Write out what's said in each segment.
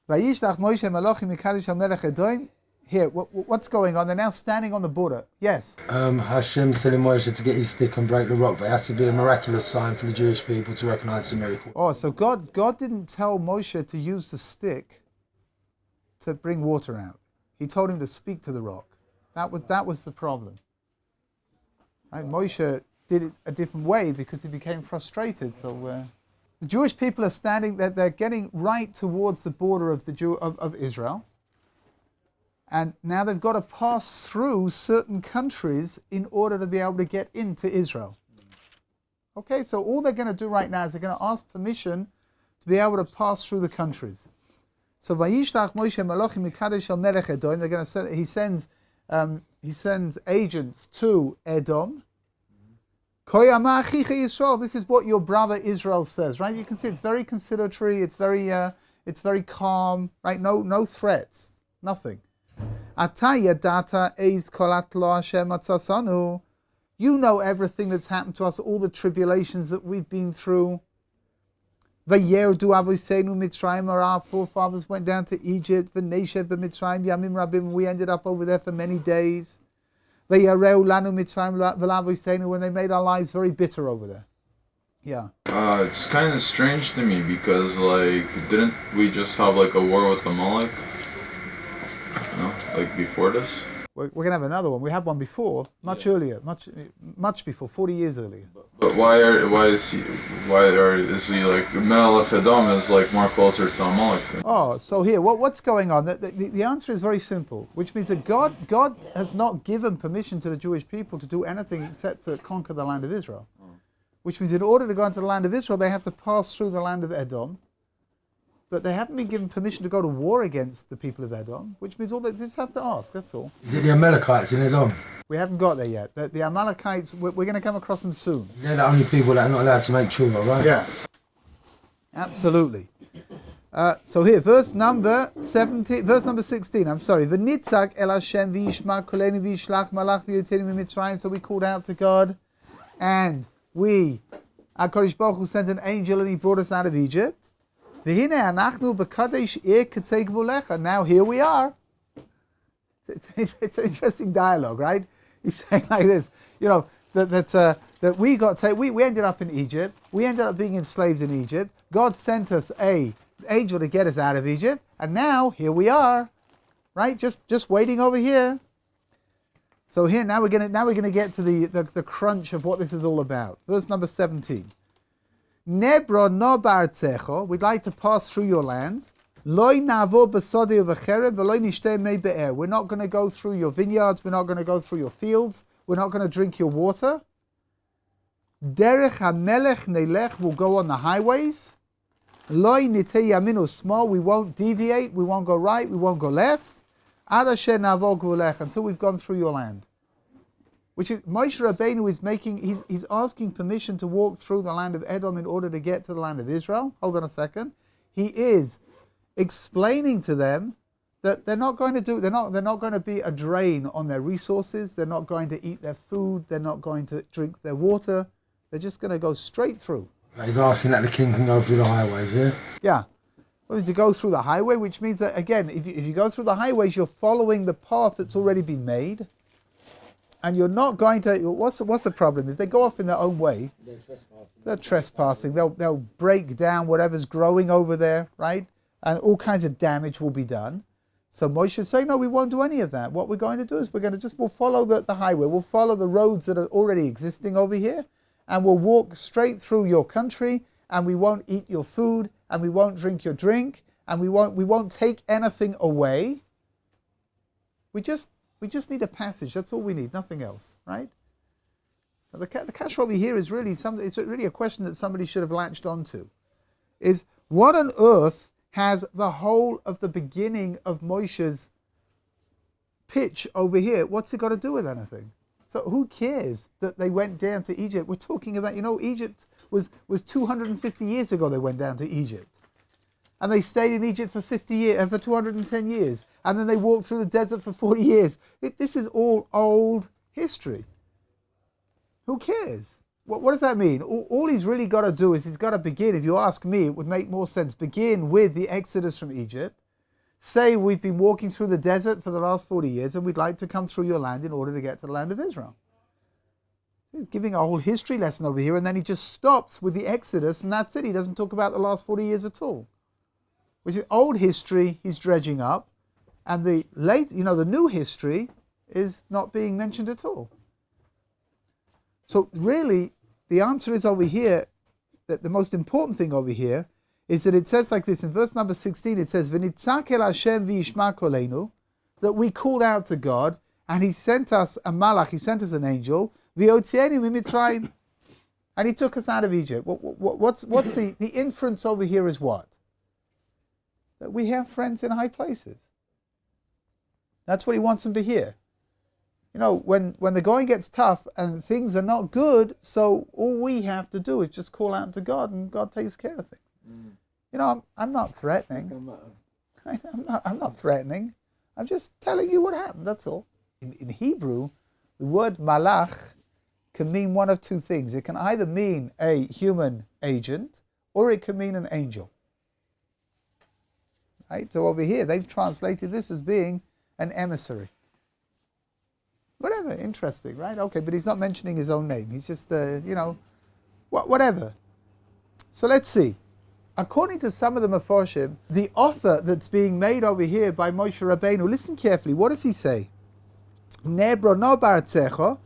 Vayishlach Moshe Malachim Mikadosh HaMelech Edom. Here, what's going on? They're now standing on the border. Yes. Hashem's telling Moshe to get his stick and break the rock, but it has to be a miraculous sign for the Jewish people to recognize the miracle. Oh, so God didn't tell Moshe to use the stick to bring water out. He told him to speak to the rock. That was the problem. Right? Moshe did it a different way because he became frustrated. So the Jewish people are standing. They're getting right towards the border of of Israel. And now they've got to pass through certain countries in order to be able to get into Israel. Okay, so all they're going to do right now is they're going to ask permission to be able to pass through the countries. So Vayishlach Moshe Malachim Mikadosh HaMelech Edom. They're going to send. He sends agents to Edom. Koyama Achicha Yisrael. This is what your brother Israel says, right? You can see it's very conciliatory. It's very calm, right? No threats, nothing. You know everything that's happened to us, all the tribulations that we've been through. Our forefathers went down to Egypt. We ended up over there for many days. When they made our lives very bitter over there. Yeah. It's kind of strange to me because, didn't we just have a war with Amalek? Before this? We're going to have another one. We had one before, earlier, much before, 40 years earlier. But is he Melech Edom is more closer to Amalek? Oh, so here, what's going on? The answer is very simple, which means that God has not given permission to the Jewish people to do anything except to conquer the land of Israel. Which means in order to go into the land of Israel, they have to pass through the land of Edom. But they haven't been given permission to go to war against the people of Edom, which means all they just have to ask, that's all. Is it the Amalekites in Edom? We haven't got there yet. The Amalekites, we're going to come across them soon. They're the only people that are not allowed to make tshuva, right? Yeah. Absolutely. So here, verse number 16, I'm sorry. V'nitzak el Hashem v'yishma kolenu v'yishlach malach v'yotenu mimitzrayim. So we called out to God, and HaKadosh Baruch Hu sent an angel and he brought us out of Egypt. Now here we are. It's an interesting dialogue, right? He's saying like this, that we ended up in Egypt. We ended up being enslaved in Egypt. God sent us an angel to get us out of Egypt, and now here we are, right? Just waiting over here. So here now we're gonna get to the crunch of what this is all about. Verse number 17. Nebro no bartzecho, we'd like to pass through your land. Loi navo besodi uvecherem v'loi nishtei mei be'er. We're not going to go through your vineyards. We're not going to go through your fields. We're not going to drink your water. Derech hamelech nelech, will go on the highways. Loi nitei yamin usmol, we won't deviate. We won't go right. We won't go left. Ad asher navo gvulech, until we've gone through your land. Which is, Moshe Rabbeinu is he's asking permission to walk through the land of Edom in order to get to the land of Israel. Hold on a second. He is explaining to them that they're not going to be a drain on their resources. They're not going to eat their food. They're not going to drink their water. They're just going to go straight through. He's asking that the king can go through the highways, yeah? Yeah. Well, to go through the highway, which means that, again, if you go through the highways, you're following the path that's already been made. And you're not going to. What's the problem? If they go off in their own way, they're trespassing. They'll break down whatever's growing over there, right? And all kinds of damage will be done. So Moshe is saying, no, we won't do any of that. What we're going to do is we'll follow the highway. We'll follow the roads that are already existing over here, and we'll walk straight through your country. And we won't eat your food, and we won't drink your drink, and we won't take anything away. We just need a passage. That's all we need, nothing else, right? Now the kasha over here is really it's really a question that somebody should have latched onto. Is what on earth has the whole of the beginning of Moshe's pitch over here? What's it got to do with anything? So who cares that they went down to Egypt? We're talking about, Egypt was 250 years ago they went down to Egypt. And they stayed in Egypt for 210 years. And then they walked through the desert for 40 years. This is all old history. Who cares? What does that mean? All he's really got to do is he's got to begin, if you ask me, it would make more sense, begin with the Exodus from Egypt. say we've been walking through the desert for the last 40 years and we'd like to come through your land in order to get to the land of Israel. He's giving a whole history lesson over here, and then he just stops with the Exodus, and that's it. He doesn't talk about the last 40 years at all. Which is old history he's dredging up, and the new history is not being mentioned at all. So really, the answer is over here, that the most important thing over here is that it says like this, in verse number 16, it says, V'nitzak el Hashem v'yishma kolenu, that we called out to God, and he sent us a malach, he sent us an angel, v'yotzienu mimitzrayim, and he took us out of Egypt. What's the inference over here is what? That we have friends in high places. That's what he wants them to hear. You know, when the going gets tough and things are not good, so all we have to do is just call out to God, and God takes care of things. You know, I'm not threatening. I'm not threatening. I'm just telling you what happened, that's all. In Hebrew, the word malach can mean one of two things. It can either mean a human agent, or it can mean an angel. Right? So over here, they've translated this as being an emissary. Whatever, interesting, right? Okay, but he's not mentioning his own name. He's just, whatever. So let's see. According to some of the Mefarshim, the offer that's being made over here by Moshe Rabbeinu, listen carefully, what does he say? Nebro no baratzecha,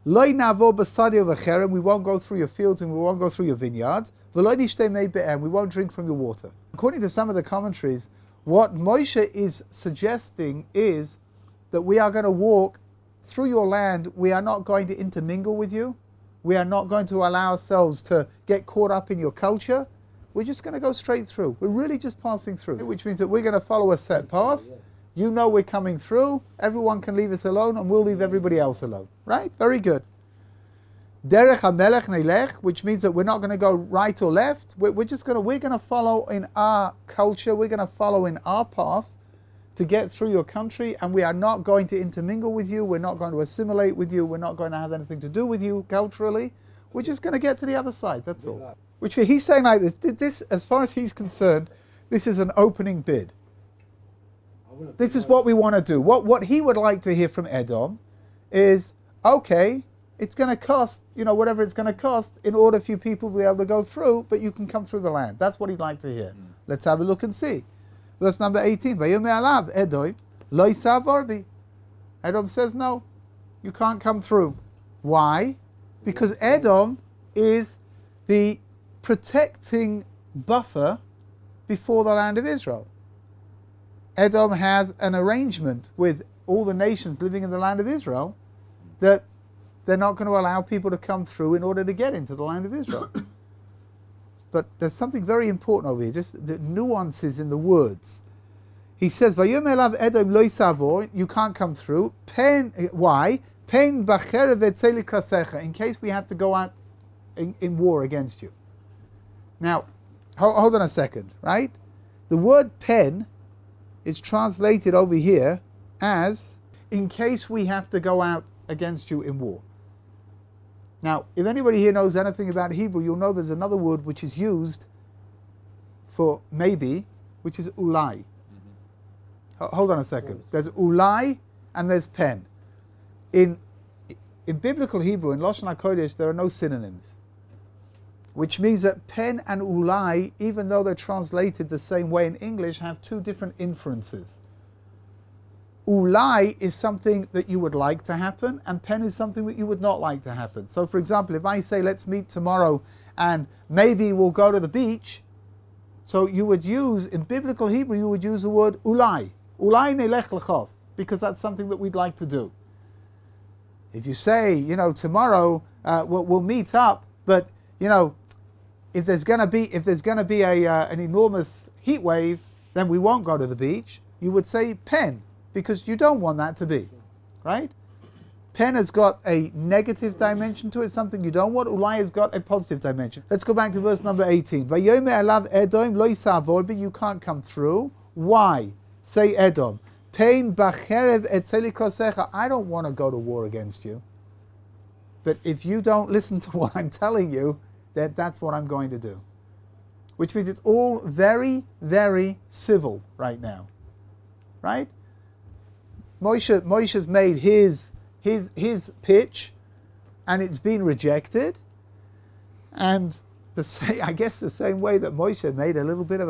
loy navo b'sadio v'cherem, we won't go through your fields and we won't go through your vineyards, v'loy nishtei mei be'em, we won't drink from your water. According to some of the commentaries, what Moshe is suggesting is that we are going to walk through your land, we are not going to intermingle with you, we are not going to allow ourselves to get caught up in your culture, we're just going to go straight through. We're really just passing through, which means that we're going to follow a set path. You know we're coming through, everyone can leave us alone, and we'll leave everybody else alone. Right? Very good. Derech HaMelech Nelech, which means that we're not going to go right or left. We're going to follow in our culture, we're going to follow in our path to get through your country, and we are not going to intermingle with you, we're not going to assimilate with you, we're not going to have anything to do with you culturally. We're just going to get to the other side, that's all. Which he's saying like this, as far as he's concerned, this is an opening bid. This is what we want to do. What he would like to hear from Edom is, okay, it's going to cost, whatever it's going to cost in order for you people to be able to go through, but you can come through the land. That's what he'd like to hear. Let's have a look and see. Verse number 18. Edom says, no, you can't come through. Why? Because Edom is the protecting buffer before the land of Israel. Edom has an arrangement with all the nations living in the land of Israel that they're not going to allow people to come through in order to get into the land of Israel. But there's something very important over here, just the nuances in the words. He says, "Vayom elav Edom lo yisavor," you can't come through. Why? Pen b'cherev etzei likrasecha, in case we have to go out in war against you. Now, hold on a second, right? The word pen is translated over here as, in case we have to go out against you in war. Now, if anybody here knows anything about Hebrew, you'll know there's another word which is used for maybe, which is ulai. Hold on a second. There's ulai and there's pen. In biblical Hebrew, in Lashon HaKodesh, there are no synonyms. Which means that pen and ulai, even though they're translated the same way in English, have two different inferences. Ulai is something that you would like to happen, and pen is something that you would not like to happen. So for example, if I say, let's meet tomorrow, and maybe we'll go to the beach, so you would use, in biblical Hebrew, you would use the word ulai. Ulai nelech lechov, because that's something that we'd like to do. If you say, tomorrow we'll meet up, but if there's going to be an enormous heat wave, then we won't go to the beach. You would say pen, because you don't want that to be, right? Pen has got a negative dimension to it, something you don't want. Ulai has got a positive dimension. Let's go back to verse number 18. Vayome alav Edom lo yisavor, but you can't come through. Why? Say Edom. Pein b'cherev etzei likrasecha. I don't want to go to war against you. But if you don't listen to what I'm telling you, that's what I'm going to do. Which means it's all very, very civil right now. right? Moshe's made his pitch, and it's been rejected. And I guess the same way that Moshe made a little bit of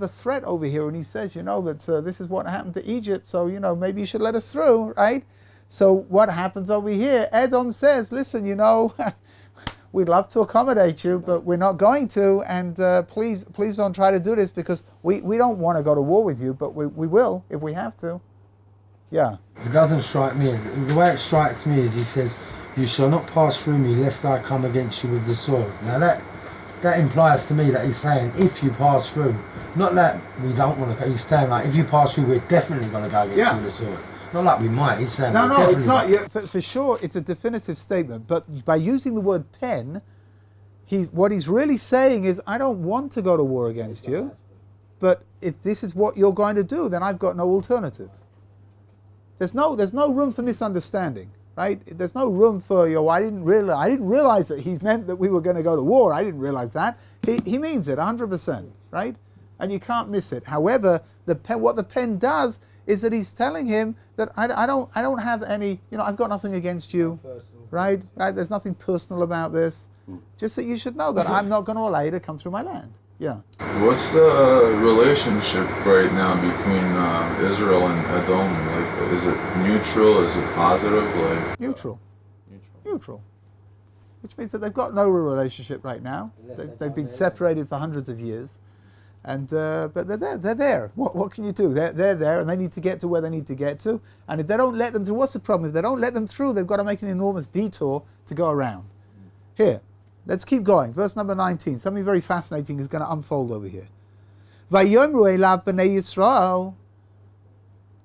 a threat over here, and he says, that this is what happened to Egypt, so maybe you should let us through, right? So what happens over here? Edom says, listen, we'd love to accommodate you, but we're not going to, and please don't try to do this, because we don't want to go to war with you, but we will if we have to. Yeah. It doesn't strike me the way it strikes me is he says, "You shall not pass through me, lest I come against you with the sword." Now that implies to me that he's saying, if you pass through, not that we don't want to go. He's saying like, if you pass through, we're definitely going to go against you with the sword. Not like we might. He's saying no, it's not. Yeah, for sure, it's a definitive statement. But by using the word pen, what he's really saying is, I don't want to go to war against you, but if this is what you're going to do, then I've got no alternative. There's no room for misunderstanding, right? There's no room for I didn't realize that he meant that we were going to go to war. I didn't realize that. He means it 100%, right? And you can't miss it. However, what the pen does is that he's telling him that I don't have any, I've got nothing against you, right? There's nothing personal about this. Just that you should know that I'm not going to allow you to come through my land. Yeah. What's the relationship right now between Israel and Edom? Like, is it neutral? Is it positive? Like neutral. Which means that they've got no relationship right now. They've been separated for hundreds of years, and but they're there. What can you do? They're there, and they need to get to where they need to get to. And if they don't let them through, what's the problem? If they don't let them through, they've got to make an enormous detour to go around. Here. Let's keep going. Verse number 19. Something very fascinating is going to unfold over here. Vayomru elav b'nei Yisrael.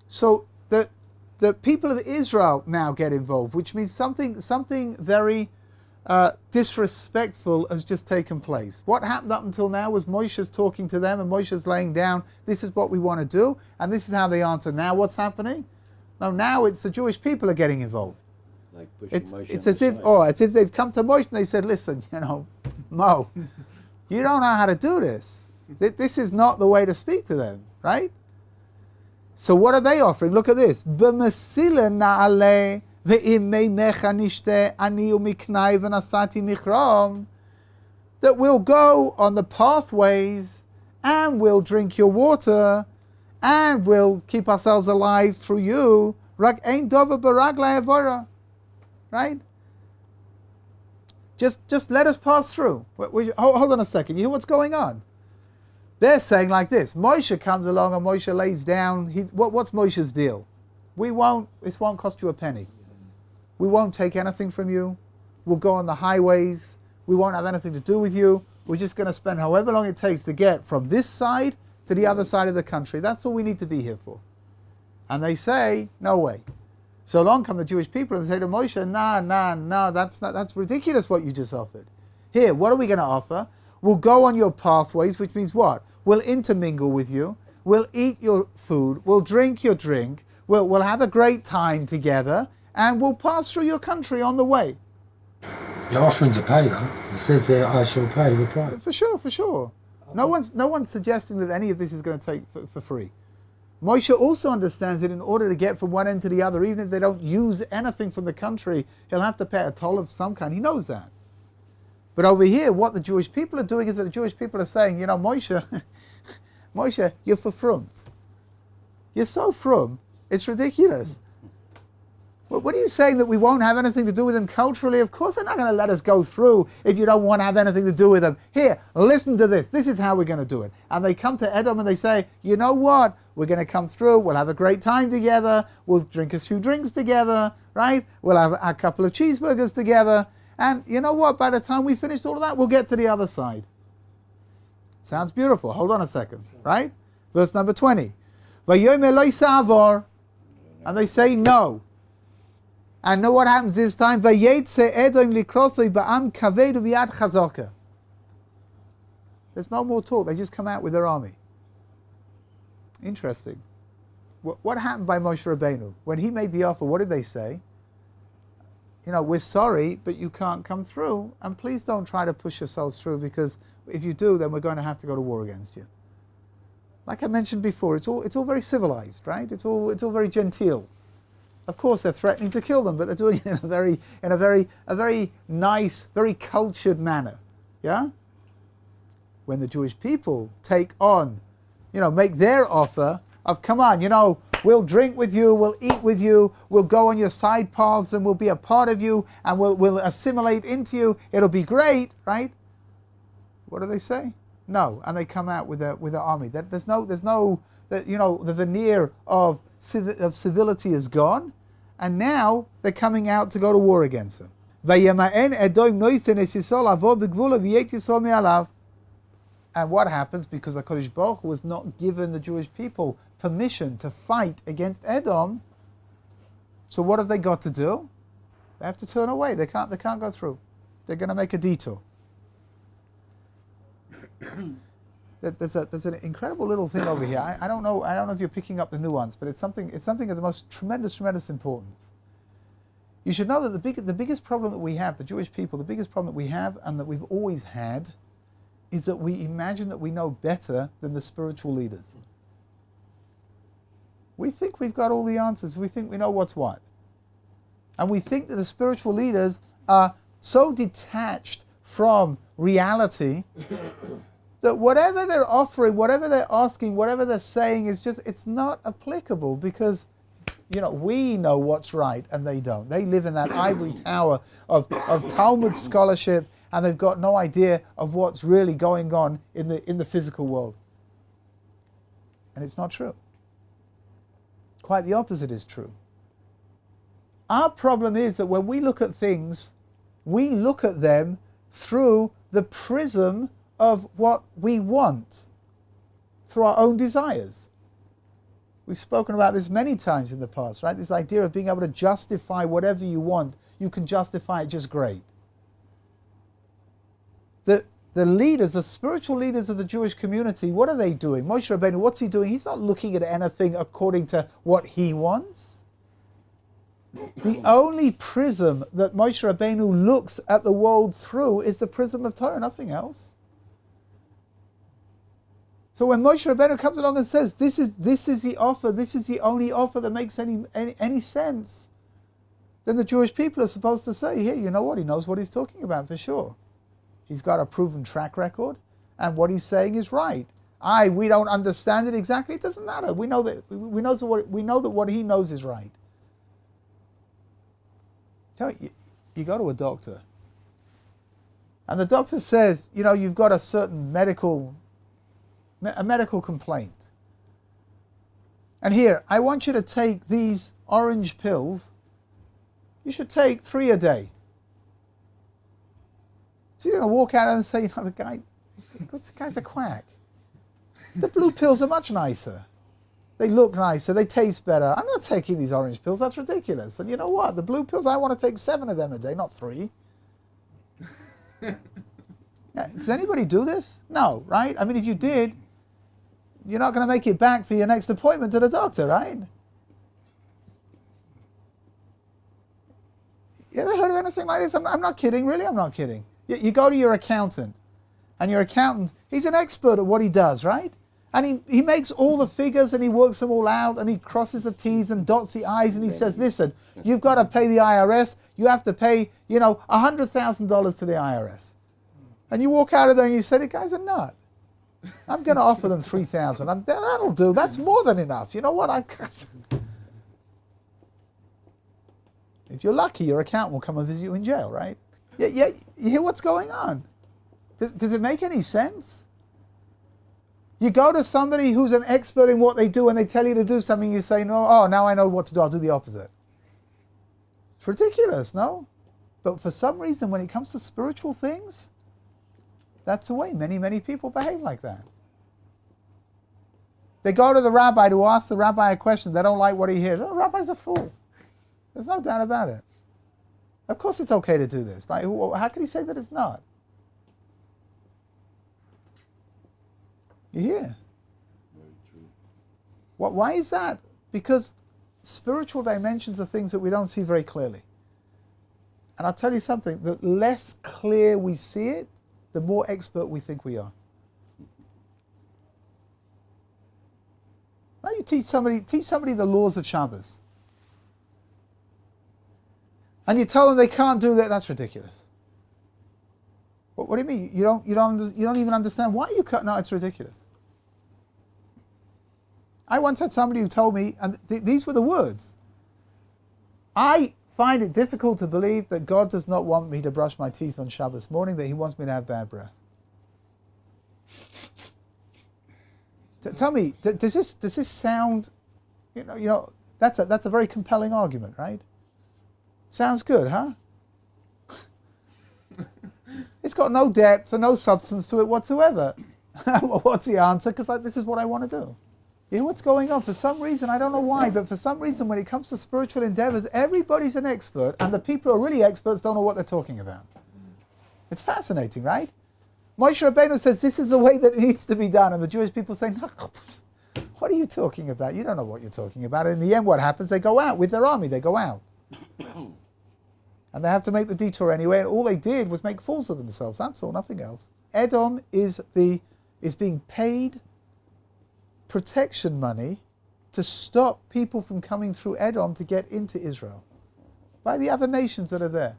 So the people of Israel now get involved, which means something very disrespectful has just taken place. What happened up until now was Moshe's talking to them, and Moshe's laying down, this is what we want to do, and this is how they answer. Now what's happening? Now it's the Jewish people are getting involved. Like it's as if they've come to Moshe and they said, listen, Mo, you don't know how to do this. This is not the way to speak to them, right? So what are they offering? Look at this. That we'll go on the pathways and we'll drink your water and we'll keep ourselves alive through you. Right? Just let us pass through. Hold on a second. You know what's going on? They're saying like this. Moshe comes along and Moshe lays down. What's Moshe's deal? This won't cost you a penny. We won't take anything from you. We'll go on the highways. We won't have anything to do with you. We're just going to spend however long it takes to get from this side to the other side of the country. That's all we need to be here for. And they say, no way. So along come the Jewish people and they say to Moshe, no, that's ridiculous what you just offered. Here, what are we going to offer? We'll go on your pathways, which means what? We'll intermingle with you. We'll eat your food. We'll drink your drink. We'll have a great time together. And we'll pass through your country on the way. You're offering to pay, though. It says there, I shall pay the price. For sure. No one's suggesting that any of this is going to take for free. Moshe also understands that in order to get from one end to the other, even if they don't use anything from the country, he'll have to pay a toll of some kind. He knows that. But over here, what the Jewish people are doing is that the Jewish people are saying, Moshe, you're verfrummt. You're so frum, it's ridiculous. What are you saying, that we won't have anything to do with them culturally? Of course they're not going to let us go through if you don't want to have anything to do with them. Here, listen to this. This is how we're going to do it. And they come to Edom and they say, you know what? We're going to come through. We'll have a great time together. We'll drink a few drinks together, right? We'll have a couple of cheeseburgers together. And you know what? By the time we finished all of that, we'll get to the other side. Sounds beautiful. Hold on a second, right? Verse number 20. And they say no. And know what happens this time? There's no more talk. They just come out with their army. Interesting. What happened by Moshe Rabbeinu? When he made the offer, what did they say? We're sorry, but you can't come through. And please don't try to push yourselves through, because if you do, then we're going to have to go to war against you. Like I mentioned before, it's all very civilized, right? It's all very genteel. Of course, they're threatening to kill them, but they're doing it in a very nice, very cultured manner. Yeah. When the Jewish people take on, make their offer of, come on, we'll drink with you, we'll eat with you, we'll go on your side paths, and we'll be a part of you, and we'll assimilate into you. It'll be great, right? What do they say? No, and they come out with an army. There's no the veneer of civility is gone, and now they're coming out to go to war against them. And what happens? Because the HaKadosh Baruch Hu was not given the Jewish people permission to fight against Edom. So what have they got to do? They have to turn away. They can't go through. They're going to make a detour. There's an incredible little thing over here. I don't know if you're picking up the nuance, but it's something of the most tremendous importance. You should know that the biggest problem that we have, the Jewish people, the biggest problem that we have and that we've always had, is that we imagine that we know better than the spiritual leaders. We think we've got all the answers. We think we know what's what. And we think that the spiritual leaders are so detached from reality that whatever they're offering, whatever they're asking, whatever they're saying it's not applicable, because we know what's right and they don't. They live in that ivory tower of Talmud scholarship, and they've got no idea of what's really going on in the physical world. And it's not true. Quite the opposite is true. Our problem is that when we look at things, we look at them through the prism of what we want, through our own desires. We've spoken about this many times in the past, right? This idea of being able to justify whatever you want. You can justify it just great. The leaders, the spiritual leaders of the Jewish community, what are they doing? Moshe Rabbeinu, what's he doing? He's not looking at anything according to what he wants. The only prism that Moshe Rabbeinu looks at the world through is the prism of Torah, nothing else. So when Moshe Rabbeinu comes along and says, this is the offer, this is the only offer that makes any sense, then the Jewish people are supposed to say, here, you know what, he knows what he's talking about for sure. He's got a proven track record, and what he's saying is right. We don't understand it exactly, it doesn't matter. We know that what he knows is right. You go to a doctor, and the doctor says, you've got a certain medical complaint. And here, I want you to take these orange pills. You should take 3 a day. So you're going to walk out and say, the guy's a quack. The blue pills are much nicer. They look nicer, they taste better. I'm not taking these orange pills, that's ridiculous. And you know what? The blue pills, I want to take 7 of them a day, not 3. Does anybody do this? No, right? I mean, if you did, you're not going to make it back for your next appointment to the doctor, right? You ever heard of anything like this? I'm not kidding, really, I'm not kidding. You go to your accountant, and your accountant, he's an expert at what he does, right? And he makes all the figures and he works them all out and he crosses the T's and dots the I's and he says, listen, you've got to pay the IRS, you have to pay, $100,000 to the IRS. And you walk out of there and you say, the guy's a nut. I'm going to offer them 3,000. That'll do. That's more than enough. You know what? If you're lucky, your accountant will come and visit you in jail, right? Yeah. You hear what's going on? Does it make any sense? You go to somebody who's an expert in what they do and they tell you to do something, you say, no, now I know what to do, I'll do the opposite. It's ridiculous, no? But for some reason, when it comes to spiritual things, that's the way many people behave like that. They go to the rabbi to ask the rabbi a question, they don't like what he hears. Oh, the rabbi's a fool. There's no doubt about it. Of course it's okay to do this. Like, how can he say that it's not? You hear? Very true. Why is that? Because spiritual dimensions are things that we don't see very clearly. And I'll tell you something, the less clear we see it, the more expert we think we are. teach somebody the laws of Shabbos, and you tell them they can't do that. That's ridiculous. What do you mean? You don't even understand why you can't? No, it's ridiculous. I once had somebody who told me, and these were the words, I find it difficult to believe that God does not want me to brush my teeth on Shabbos morning, that he wants me to have bad breath. Tell me, does this sound, that's a very compelling argument, right? Sounds good, huh? It's got no depth and no substance to it whatsoever. What's the answer? Because this is what I want to do. You know what's going on? For some reason, I don't know why, but for some reason when it comes to spiritual endeavors, everybody's an expert, and the people who are really experts don't know what they're talking about. It's fascinating, right? Moshe Rabbeinu says this is the way that it needs to be done, and the Jewish people say, no, what are you talking about? You don't know what you're talking about. And in the end, what happens? They go out with their army. They go out. And they have to make the detour anyway, and all they did was make fools of themselves. That's all, nothing else. Edom is being paid protection money to stop people from coming through Edom to get into Israel by the other nations that are there.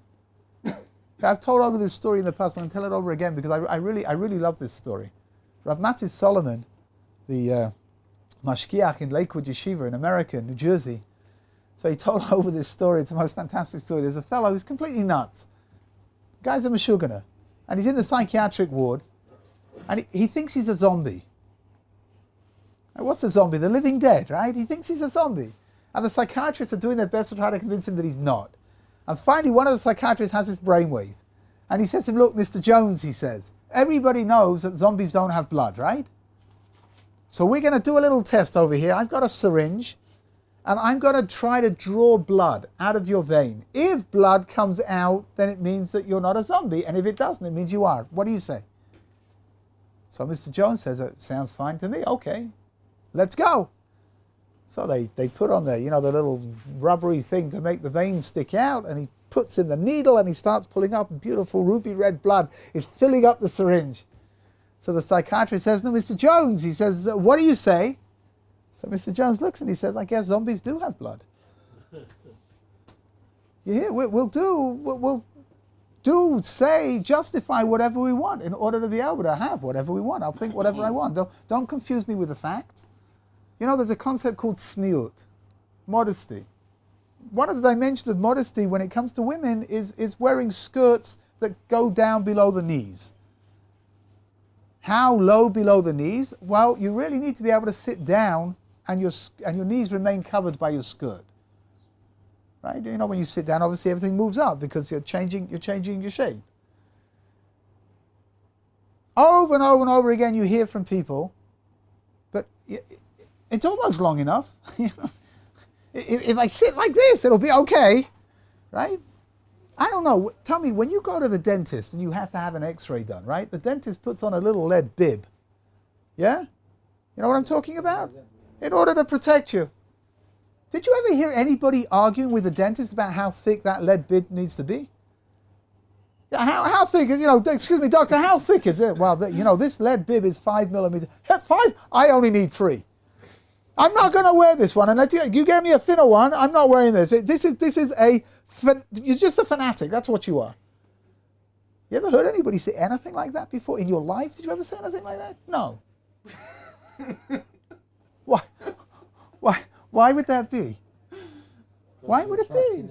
I've told over this story in the past, but I'm going to tell it over again because I really love this story. Rav Matis Solomon, the mashkiach in Lakewood Yeshiva in America, New Jersey, so he told over this story. It's the most fantastic story. There's a fellow who's completely nuts. The guy's a Meshuggah, and he's in the psychiatric ward, and he thinks he's a zombie. What's a zombie? The living dead, right? He thinks he's a zombie. And the psychiatrists are doing their best to try to convince him that he's not. And finally, one of the psychiatrists has his brainwave. And he says to him, look, Mr. Jones, he says, everybody knows that zombies don't have blood, right? So we're going to do a little test over here. I've got a syringe, and I'm going to try to draw blood out of your vein. If blood comes out, then it means that you're not a zombie. And if it doesn't, it means you are. What do you say? So Mr. Jones says, it sounds fine to me. Okay. Let's go. So they put on the little rubbery thing to make the veins stick out, and he puts in the needle and he starts pulling up, and beautiful ruby red blood is filling up the syringe. So the psychiatrist says, no, Mr. Jones, he says, what do you say? So Mr. Jones looks and he says, I guess zombies do have blood. Yeah, we'll justify whatever we want in order to be able to have whatever we want. I'll think whatever I want. Don't confuse me with the facts. There's a concept called tzniut, modesty. One of the dimensions of modesty when it comes to women is wearing skirts that go down below the knees. How low below the knees? Well, you really need to be able to sit down and your knees remain covered by your skirt. Right? When you sit down, obviously everything moves up because you're changing your shape. Over and over and over again you hear from people, but it's almost long enough. If I sit like this, it'll be okay, right? I don't know. Tell me, when you go to the dentist and you have to have an x-ray done, right? The dentist puts on a little lead bib. Yeah? You know what I'm talking about? In order to protect you. Did you ever hear anybody arguing with the dentist about how thick that lead bib needs to be? Yeah, how thick is, excuse me, doctor, how thick is it? Well, this lead bib is 5 millimeters. 5? I only need 3. I'm not going to wear this one. And you gave me a thinner one. I'm not wearing this. You're just a fanatic. That's what you are. You ever heard anybody say anything like that before in your life? Did you ever say anything like that? No. Why would that be? Why would it be?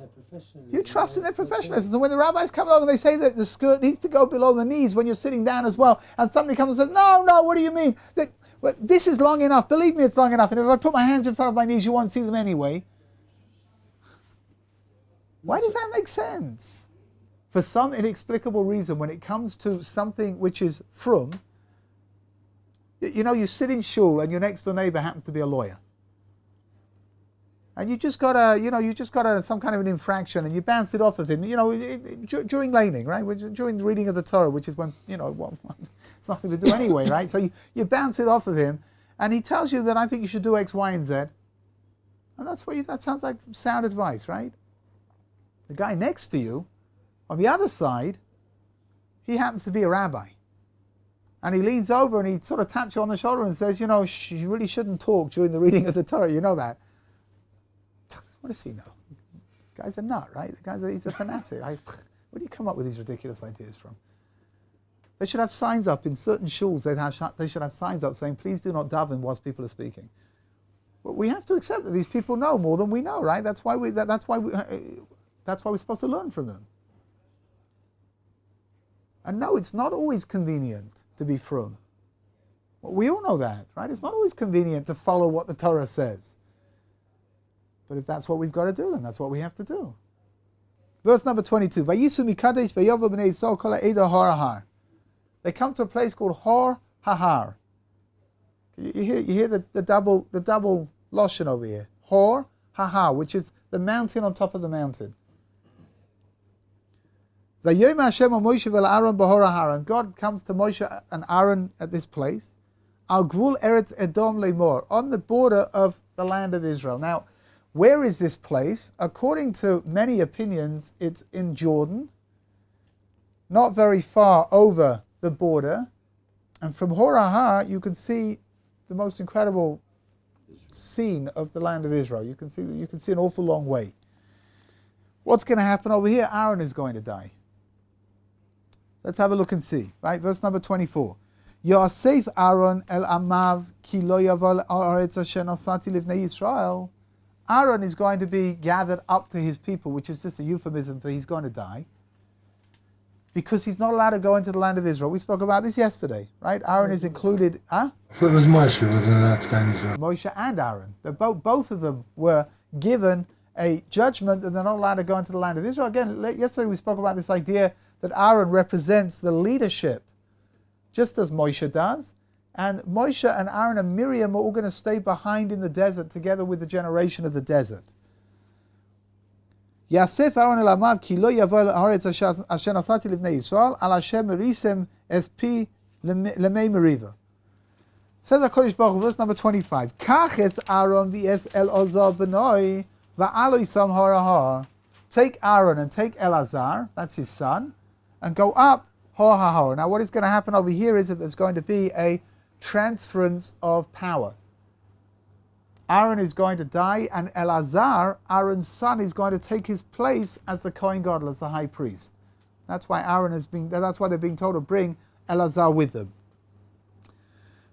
You trust in their professionalism. So when the rabbis come along and they say that the skirt needs to go below the knees when you're sitting down as well, and somebody comes and says, no, what do you mean? This is long enough. Believe me, it's long enough. And if I put my hands in front of my knees, you won't see them anyway. Why does that make sense? For some inexplicable reason, when it comes to something which is frum, you sit in shul and your next door neighbor happens to be a lawyer. And you just got some kind of an infraction, and you bounce it off of him, during laning, right? During the reading of the Torah, which is when, it's nothing to do anyway, right? So you bounce it off of him, and he tells you that I think you should do X, Y, and Z. And that sounds like sound advice, right? The guy next to you, on the other side, he happens to be a rabbi. and he leans over and he sort of taps you on the shoulder and says, you really shouldn't talk during the reading of the Torah, you know that. What does he know? The guy's a nut, right? He's a fanatic. Where do you come up with these ridiculous ideas from? They should have signs up in certain shuls. They should have signs up saying, please do not daven whilst people are speaking. But we have to accept that these people know more than we know, right? That's why we're supposed to learn from them. And no, it's not always convenient to be frum. Well, we all know that, right? It's not always convenient to follow what the Torah says. But if that's what we've got to do, then that's what we have to do. Verse number 22. Vayisu mikadesh vayovu b'nei Yisrael kol ha'eda har hahar. They come to a place called Har Hahar. You hear the double lashon over here. Har Hahar, which is the mountain on top of the mountain. Vayom Hashem al Moshe vel Aaron b'Har Hahar, and God comes to Moshe and Aaron at this place. Al gvul Eretz Edom le'mor, on the border of the land of Israel. Now, where is this place? According to many opinions, it's in Jordan, not very far over the border, and from Har Hahar you can see the most incredible scene of the land of Israel. You can see an awful long way. What's going to happen over here? Aaron is going to die. Let's have a look and see. Right, verse number 24. Yasef Aaron el amav ki lo yaval haaretz asher nasati livnei Yisrael. Aaron is going to be gathered up to his people, which is just a euphemism for he's going to die, because he's not allowed to go into the land of Israel. We spoke about this yesterday, right? Aaron is included. I thought it was Moshe who wasn't allowed to go into Israel. Moshe and Aaron. Both of them were given a judgment that they're not allowed to go into the land of Israel. Again, yesterday we spoke about this idea that Aaron represents the leadership, just as Moshe does. And Moshe and Aaron and Miriam are all going to stay behind in the desert together with the generation of the desert. Yasef Aaron el amav ki lo yavo haaretz asher nasati livnei Yisrael al Hashem merisem es pi lemei meriva. Says HaKadosh Baruch Hu, verse number 25. Kach es Aaron v'es Elazar b'noi va'alo yisam har hahar. Take Aaron and take Elazar, that's his son, and go up Har Hahar. Now what is going to happen over here is that there's going to be a transference of power. Aaron is going to die, and Elazar, Aaron's son, is going to take his place as the Kohen Gadol, as the high priest. That's why that's why they're being told to bring Elazar with them.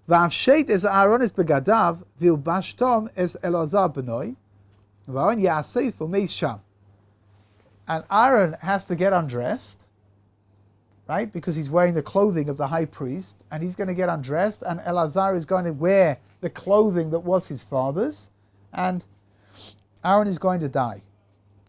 V'avshet es Aaron es begadav, v'ilbashtom es Elazar b'noi, v'aron ya'asef u'meis sham. And Aaron has to get undressed, right? Because he's wearing the clothing of the high priest, and he's going to get undressed, and Elazar is going to wear the clothing that was his father's, and Aaron is going to die.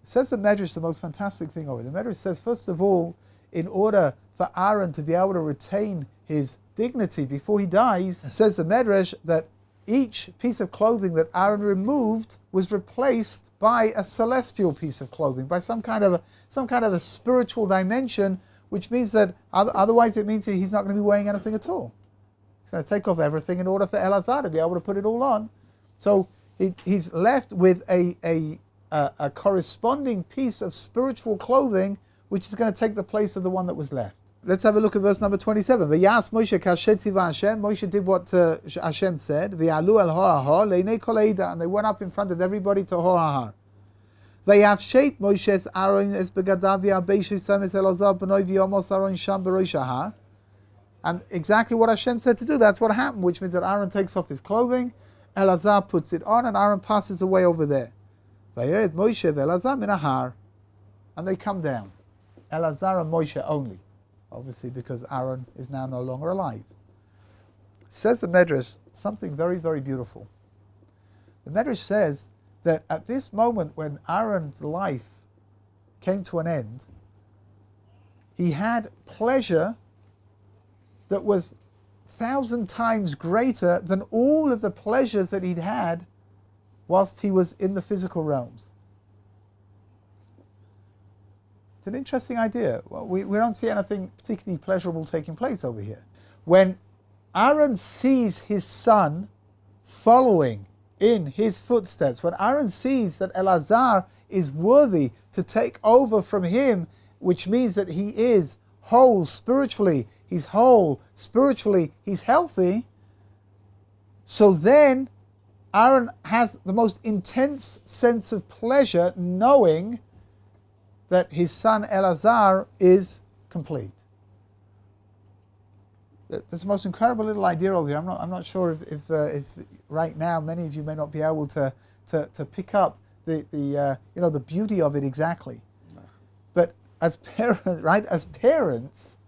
It says the Medrash the most fantastic thing over it. The Medrash says, first of all, in order for Aaron to be able to retain his dignity before he dies, it says the Medrash that each piece of clothing that Aaron removed was replaced by a celestial piece of clothing, by some kind of a spiritual dimension, which means that otherwise it means that he's not going to be wearing anything at all. He's going to take off everything in order for Elazar to be able to put it all on. So he's left with a corresponding piece of spiritual clothing, which is going to take the place of the one that was left. Let's have a look at verse number 27. V'yas Moshe kasher tziva Hashem. Moshe did what Hashem said. V'yalu el Har Hahar leinei kol ha'eda, and they went up in front of everybody to Har Hahar. V'yavshet Moshe es Aaron es begadav v'yabeish Yisam es Elazar b'noi v'yomos Aaron sham b'rosh hahar. And exactly what Hashem said to do, that's what happened, which means that Aaron takes off his clothing, Elazar puts it on, and Aaron passes away over there. V'yered Moshe v'Elazar min hahar, and they come down. Elazar and Moshe only. Obviously because Aaron is now no longer alive. Says the Medrash something very, very beautiful. The Medrash says that at this moment when Aaron's life came to an end, he had pleasure that was 1,000 times greater than all of the pleasures that he'd had whilst he was in the physical realms. It's an interesting idea. Well, we don't see anything particularly pleasurable taking place over here. When Aaron sees his son following in his footsteps, when Aaron sees that Elazar is worthy to take over from him, which means that he is whole spiritually, he's whole spiritually, he's healthy. So then Aaron has the most intense sense of pleasure knowing that his son Elazar is complete. There's the most incredible little idea over here. I'm not sure if right now many of you may not be able to pick up the beauty of it exactly. But as parents, right? As parents,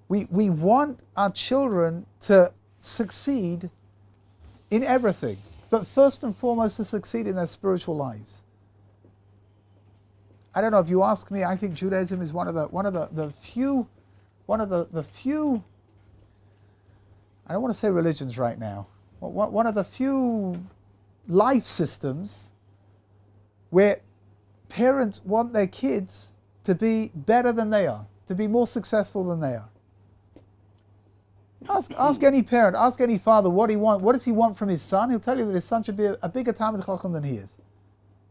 we want our children to succeed in everything, but first and foremost to succeed in their spiritual lives. I don't know if you ask me. I think Judaism is one of the few. I don't want to say religions right now. One of the few life systems where parents want their kids to be better than they are, to be more successful than they are. Ask any parent, ask any father what does he want from his son? He'll tell you that his son should be a bigger Talmid Chacham than he is,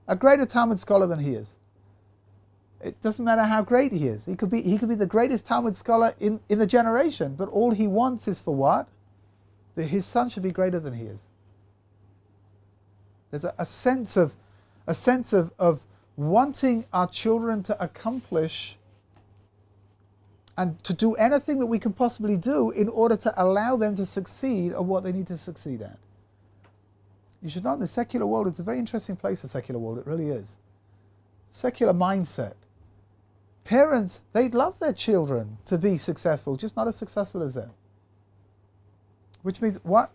a greater Talmud scholar than he is. It doesn't matter how great he is. He could be the greatest Talmud scholar in the generation, but all he wants is for what? That his son should be greater than he is. There's a sense of wanting our children to accomplish and to do anything that we can possibly do in order to allow them to succeed at what they need to succeed at. You should know in the secular world, it's a very interesting place, the secular world, it really is. Secular mindset. Parents, they'd love their children to be successful, just not as successful as them. Which means what?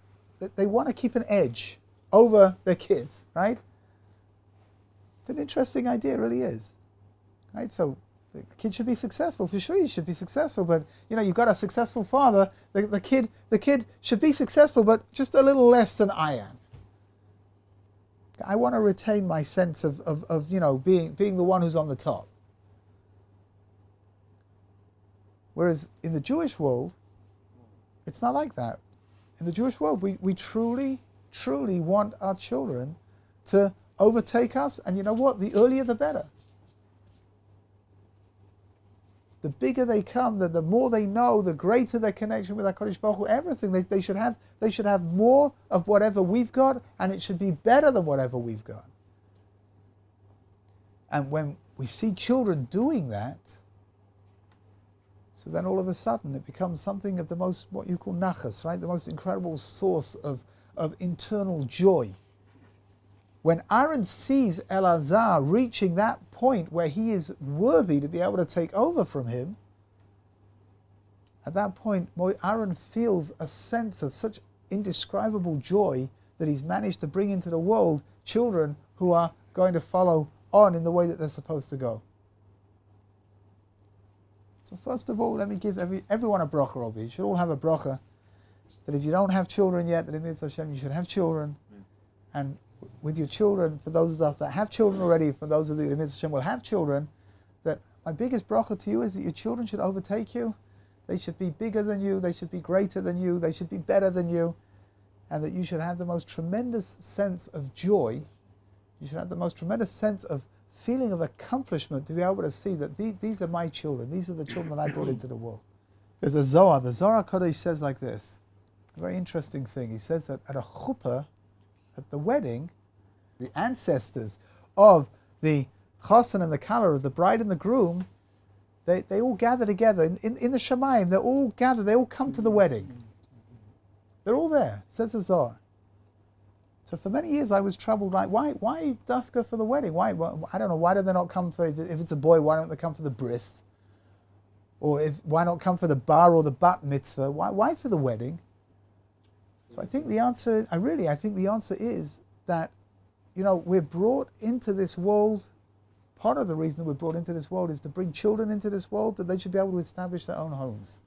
They want to keep an edge over their kids, right? It's an interesting idea, it really is. Right? So the kid should be successful. For sure, he should be successful. But you've got a successful father. The kid should be successful, but just a little less than I am. I want to retain my sense of being the one who's on the top. Whereas in the Jewish world, it's not like that. In the Jewish world, we truly, truly want our children to overtake us. And you know what? The earlier, the better. The bigger they come, the more they know, the greater their connection with HaKadosh Baruch Hu, everything. They should have more of whatever we've got, and it should be better than whatever we've got. And when we see children doing that, so then all of a sudden it becomes something of the most, what you call nachas, right? The most incredible source of internal joy. When Aaron sees Elazar reaching that point where he is worthy to be able to take over from him, at that point Aaron feels a sense of such indescribable joy that he's managed to bring into the world children who are going to follow on in the way that they're supposed to go. So first of all, let me give everyone a bracha over. You should all have a bracha that if you don't have children yet, that in Mitzvah Hashem you should have children. And with your children, for those of us that have children already, for those of you that in Mitzvah Hashem will have children, that my biggest bracha to you is that your children should overtake you. They should be bigger than you, they should be greater than you, they should be better than you, and that you should have the most tremendous sense of joy. You should have the most tremendous sense of feeling of accomplishment to be able to see that these are my children, these are the children that I brought into the world. There's a Zohar, the Zohar Kodesh says like this, a very interesting thing. He says that at a chuppah, at the wedding, the ancestors of the chassan and the kala, of the bride and the groom, they all gather together. In the Shemayim, they're all gathered, they all come to the wedding. They're all there, says the Zohar. So for many years I was troubled, like, why dafka for the wedding? Why? I don't know, why do they not come for, if it's a boy, why don't they come for the bris? Or why not come for the bar or the bat mitzvah? Why for the wedding? So I think the answer, I think the answer is that, we're brought into this world, part of the reason that we're brought into this world is to bring children into this world, that they should be able to establish their own homes.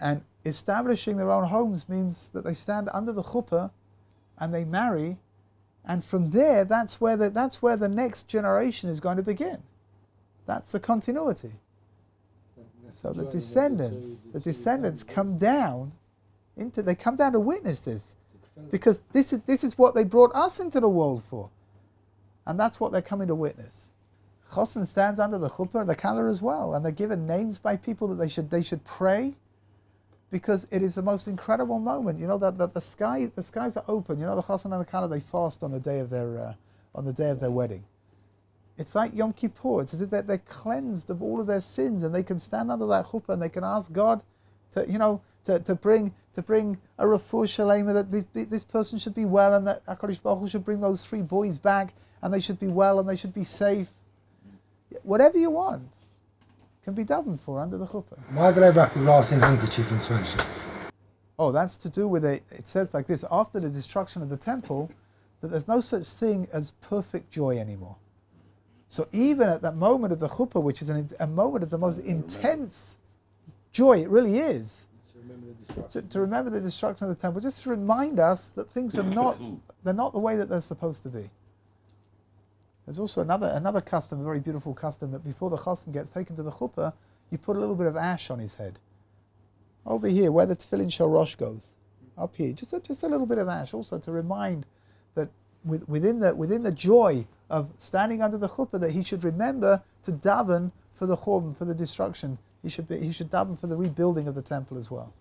And establishing their own homes means that they stand under the chuppah and they marry, and from there, that's where the next generation is going to begin. That's the continuity. So the descendants come down to witness this, because this is what they brought us into the world for, and that's what they're coming to witness. Chosin stands under the chuppah and the kallah as well, and they're given names by people that they should pray, because it is the most incredible moment. You know that the skies are open. You know the chosin and the kallah, they fast on the day of their wedding. It's like Yom Kippur. It's as if they're cleansed of all of their sins, and they can stand under that chuppah and they can ask God to bring a refuah shalema, that this person should be well, and that HaKadosh Baruch Hu should bring those 3 boys back, and they should be well and they should be safe. Whatever you want can be done for under the chuppah. Why do they wrap a glass in handkerchief and smash it? Oh, that's to do with it. It says like this: after the destruction of the temple, that there's no such thing as perfect joy anymore. So even at that moment of the chuppah, which is a moment of the most intense joy, it really is, to remember the destruction of the temple, just to remind us that things are not the way that they're supposed to be. There's also another custom, a very beautiful custom, that before the chosin gets taken to the chuppah, you put a little bit of ash on his head. Over here, where the tefillin shorosh goes, up here, just a little bit of ash, also to remind that within the joy of standing under the chuppah, that he should remember to daven for the churban, for the destruction. He should daven for the rebuilding of the temple as well.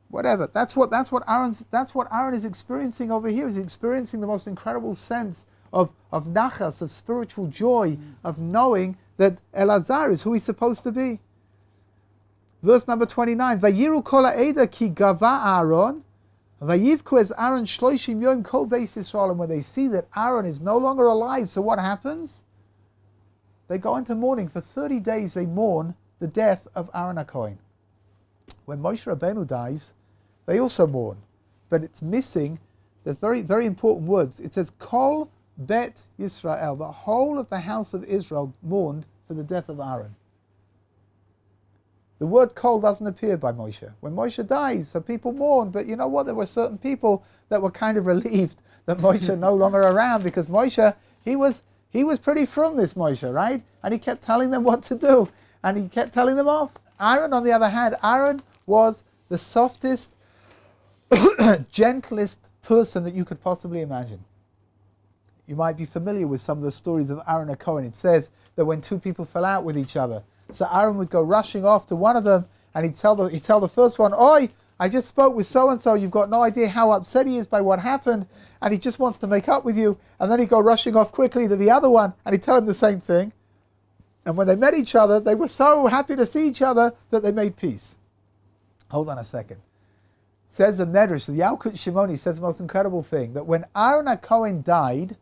Whatever. That's what Aaron is experiencing over here. He's experiencing the most incredible sense of nachas, of spiritual joy, of knowing that Elazar is who he's supposed to be. Verse number 29. Vayiru kol ha'eda ki gava Aaron, vayivku es Aaron shloishim yom kol beis Yisrael. And when they see that Aaron is no longer alive, so what happens? They go into mourning. For 30 days they mourn the death of Aaron HaKohen. When Moshe Rabbeinu dies, they also mourn. But it's missing the very, very important words. It says, Kol Bet Yisrael. The whole of the house of Israel mourned for the death of Aaron. The word Kol doesn't appear by Moshe. When Moshe dies, so people mourn. But you know what? There were certain people that were kind of relieved that Moshe no longer around, because Moshe, he was pretty from this Moshe, right? And he kept telling them what to do. And he kept telling them off. Aaron, on the other hand, Aaron was the softest, gentlest person that you could possibly imagine. You might be familiar with some of the stories of Aaron HaKohen. It says that when 2 people fell out with each other, so Aaron would go rushing off to one of them, and he'd tell the first one, "Oi, I just spoke with so-and-so, you've got no idea how upset he is by what happened, and he just wants to make up with you." And then he'd go rushing off quickly to the other one, and he'd tell him the same thing. And when they met each other, they were so happy to see each other that they made peace. Hold on a second. It says the Medrash, the Yalkut Shimoni says the most incredible thing, that when Aaron HaKohen died,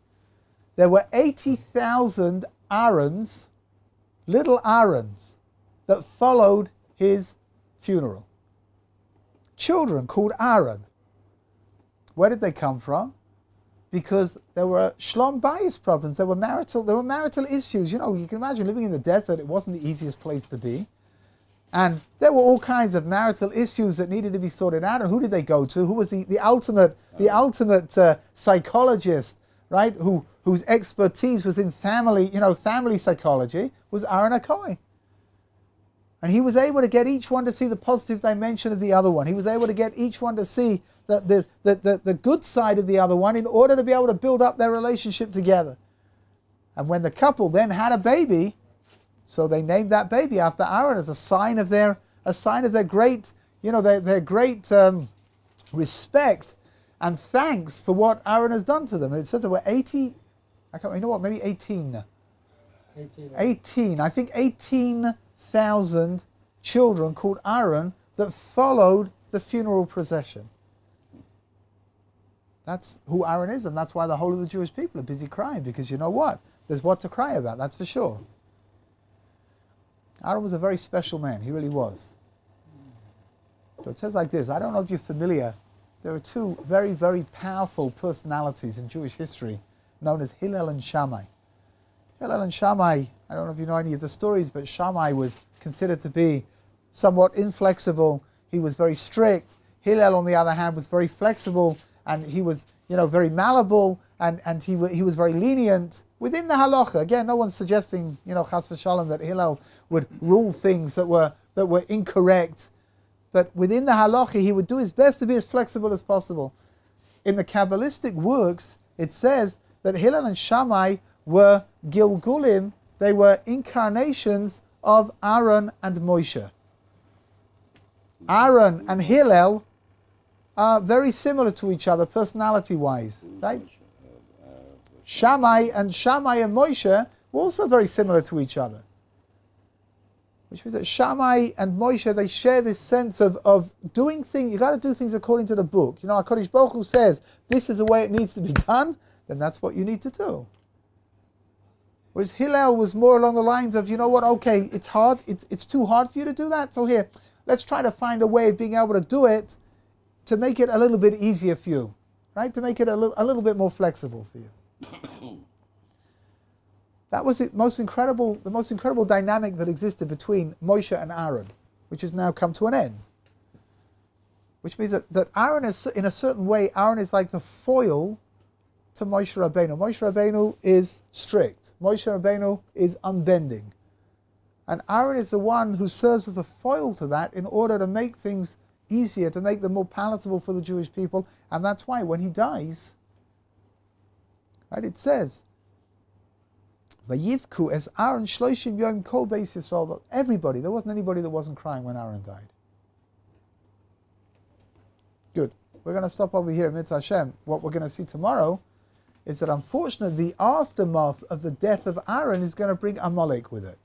there were 80,000 Aarons, little Aarons, that followed his funeral. Children called Aaron. Where did they come from? Because there were shlom bayis problems. There were marital issues. You know, you can imagine living in the desert. It wasn't the easiest place to be, and there were all kinds of marital issues that needed to be sorted out. And who did they go to? Who was the ultimate psychologist, right? Whose expertise was in family psychology, was Aaron HaKohen. And he was able to get each one to see the positive dimension of the other one. He was able to get each one to see the good side of the other one, in order to be able to build up their relationship together. And when the couple then had a baby, so they named that baby after Aaron as a sign of their great, their great respect and thanks for what Aaron has done to them. And it says there were 80, maybe 18. 18. I think 18,000 children called Aaron that followed the funeral procession. That's who Aaron is, and that's why the whole of the Jewish people are busy crying, because you know what? There's what to cry about, that's for sure. Aaron was a very special man, he really was. So it says like this, I don't know if you're familiar, there are 2 very, very powerful personalities in Jewish history known as Hillel and Shammai. Hillel and Shammai, I don't know if you know any of the stories, but Shammai was considered to be somewhat inflexible. He was very strict. Hillel, on the other hand, was very flexible, and he was, very malleable, and he was very lenient within the halacha. Again, no one's suggesting, chas v'shalom, that Hillel would rule things that were incorrect, but within the halacha, he would do his best to be as flexible as possible. In the Kabbalistic works, it says that Hillel and Shammai were Gilgulim, they were incarnations of Aaron and Moshe. Aaron and Hillel are very similar to each other personality-wise, right? Shammai and Moshe were also very similar to each other. Which means that Shammai and Moshe, they share this sense of doing things. You got to do things according to the book. You know, HaKadosh Baruch Hu says this is the way it needs to be done, then that's what you need to do. Whereas Hillel was more along the lines of, you know what, okay, it's hard, it's too hard for you to do that, so here, let's try to find a way of being able to do it to make it a little bit easier for you, right? To make it a little bit more flexible for you. That was the most incredible dynamic that existed between Moshe and Aaron, which has now come to an end. Which means that Aaron is, in a certain way, Aaron is like the foil to Moshe Rabbeinu. Moshe Rabbeinu is strict. Moshe Rabbeinu is unbending. And Aaron is the one who serves as a foil to that in order to make things easier, to make them more palatable for the Jewish people. And that's why when he dies, right, it says, Vayivku as Aaron shloshim yom kol beis Yisrael. Everybody, there wasn't anybody that wasn't crying when Aaron died. Good. We're going to stop over here, Mitzvah Hashem. What we're going to see tomorrow is that unfortunately the aftermath of the death of Aaron is going to bring Amalek with it.